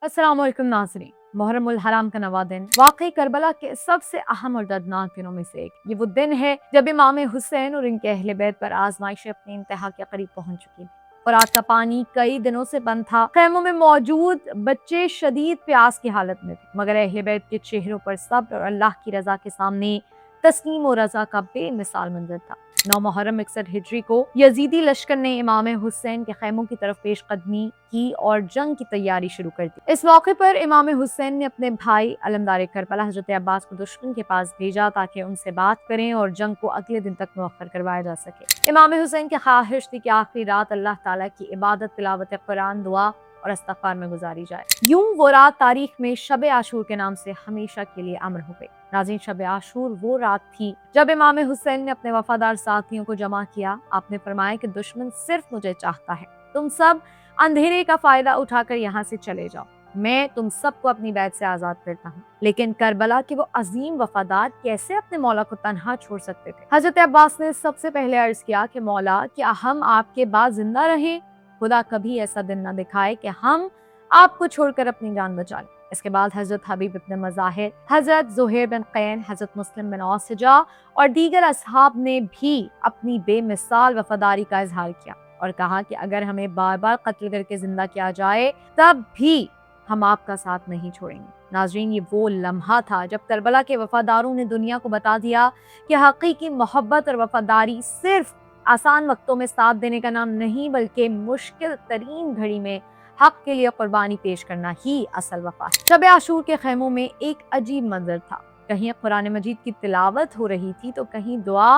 अस्सलाम वालेकुम नाज़रीन। मुहर्रमुल हराम का नवा दिन वाकई करबला के सबसे अहम और दर्दनाक दिनों में से एक। ये वो दिन है जब इमाम हुसैन और इनके अहले बैत पर आजमाइशें अपनी इंतहा के करीब पहुंच चुकी थी। फुरात का पानी कई दिनों से बंद था। खैमों में मौजूद बच्चे शदीद प्यास की हालत में थे, मगर अहले बैत के चेहरों पर सब्र और अल्लाह की रजा के सामने तस्लीम और रजा का बेमिसाल मंजर था। 9 मुहर्रम 61 हिजरी को यजीदी लश्कर ने इमाम हुसैन के खैमों की तरफ पेश कदमी की और जंग की तैयारी शुरू कर दी। इस मौके पर इमाम हुसैन ने अपने भाई अलमदार करबला हजरत अब्बास को दुश्मन के पास भेजा ताकि उनसे बात करें और जंग को अगले दिन तक मुअख्खर करवाया जा सके। इमाम हुसैन की ख्वाहिश थी कि आखिरी रात अल्लाह ताला की इबादत, तिलावत कुरान, दुआ और इस्तग़फ़ार में गुजारी जाए। यूं वो रात तारीख में शब आशूर के नाम से हमेशा के लिए अमर हो गई। नाज़रीन, शब आशूर वो रात थी जब इमाम हुसैन ने अपने वफादार साथियों को जमा किया। आपने फरमाया कि दुश्मन सिर्फ मुझे चाहता है, तुम सब अंधेरे का फायदा उठाकर यहाँ से चले जाओ, मैं तुम सबको अपनी बैत से आजाद करता हूँ। लेकिन करबला के वो अजीम वफादार कैसे अपने मौला को तन्हा छोड़ सकते थे? हजरत अब्बास ने सबसे पहले अर्ज किया कि मौला, क्या हम आपके बाद जिंदा रहें? खुदा कभी ऐसा दिन न दिखाए कि हम आपको छोड़कर अपनी जान बचा लें। इसके बाद हजरत हबीब इब्न मज़ाहिर, हजरत ज़ुहैर बिन क़ैन, हजरत मुस्लिम बिन औसजा और दीगर असहाब ने भी अपनी बेमिसाल वफादारी का इजहार किया और कहा कि अगर हमें बार बार कत्ल करके जिंदा किया जाए तब भी हम आपका साथ नहीं छोड़ेंगे। नाज़रीन, ये वो लम्हा था जब करबला के वफादारों ने दुनिया को बता दिया कि हकीकी मोहब्बत और वफादारी सिर्फ आसान वक्तों में साथ देने का नाम नहीं, बल्कि मुश्किल तरीन घड़ी में हक के लिए कुर्बानी पेश करना ही असल वफा है। शब आशूर के खैमों में एक अजीब मंजर था। कहीं कुरान मजीद की तिलावत हो रही थी तो कहीं दुआ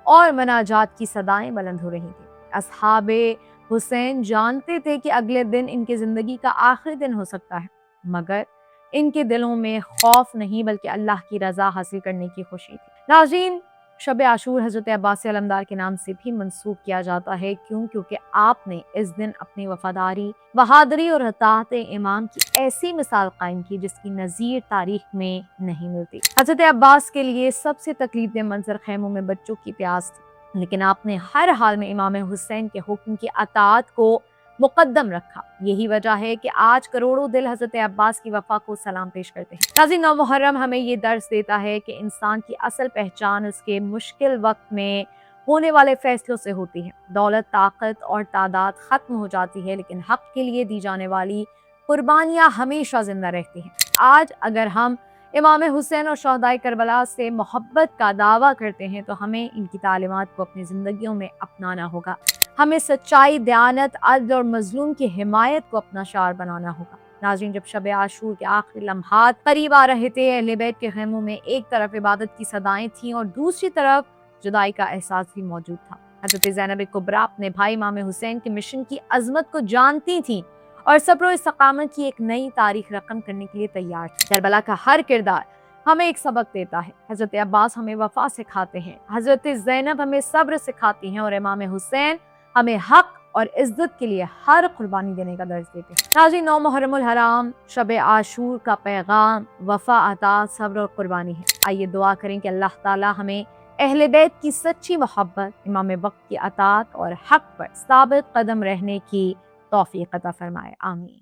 और मनाजात की सदाएं बुलंद हो रही थी। असहाबे हुसैन जानते थे कि अगले दिन इनकी जिंदगी का आखिरी दिन हो सकता है, मगर इनके दिलों में खौफ नहीं बल्कि अल्लाह की रजा हासिल करने की खुशी थी। नाज़रीन, शब आशूर हजरत अब्बास अलमदार के नाम से भी मंसूब किया जाता है। क्योंकि आपने इस दिन अपनी वफादारी, बहादुरी और अताअत इमाम की ऐसी मिसाल कायम की जिसकी नज़ीर तारीख में नहीं मिलती। हजरत अब्बास के लिए सबसे तकलीफ मंजर खैमों में बच्चों की प्यास थी, लेकिन आपने हर हाल में इमाम हुसैन के हुक्म की अताअत को मुकद्दम रखा। यही वजह है कि आज करोड़ों दिल हजरत अब्बास की वफा को सलाम पेश करते हैं। नाज़रीन, 9 मुहर्रम हमें ये दर्स देता है कि इंसान की असल पहचान उसके मुश्किल वक्त में होने वाले फैसलों से होती है। दौलत, ताकत और तादाद खत्म हो जाती है, लेकिन हक के लिए दी जाने वाली कुर्बानियां हमेशा जिंदा रहती हैं। आज अगर हम इमाम हुसैन और शहदाए करबला से मोहब्बत का दावा करते हैं तो हमें इनकी तालीमात को अपनी जिंदगियों में अपनाना होगा। हमें सच्चाई, दयानत, अदल और मजलूम की हिमायत को अपना शार बनाना होगा। नाज़रीन, जब शब आशूर के आखिरी लम्हात करीब आ रहे थे, अहले बैत के खैमों में एक तरफ इबादत की सदाएं थीं और दूसरी तरफ जुदाई का एहसास भी मौजूद था। हज़रत ज़ैनब कुबरा अपने भाई इमाम हुसैन के मिशन की अजमत को जानती थीं और सब्र और इस्तकामत की एक नई तारीख रकम करने के लिए तैयार थी। करबला का हर किरदार हमें एक सबक देता है। हजरत अब्बास हमें वफा सिखाते हैं, हजरत ज़ैनब हमें सब्र सिखाती हैं और इमाम हुसैन हमें हक और इज्जत के लिए हर कुर्बानी देने का दर्ज देते हैं। नाज़रीन, 9 मुहर्रमुल हराम शब आशूर का पैगाम वफा, अता, सब्र और कुर्बानी है। आइए दुआ करें कि अल्लाह ताला हमें अहले बैत की सच्ची मोहब्बत, इमाम वक्त की अतात और हक पर साबित कदम रहने की तौफीक अता फरमाए। आमीन।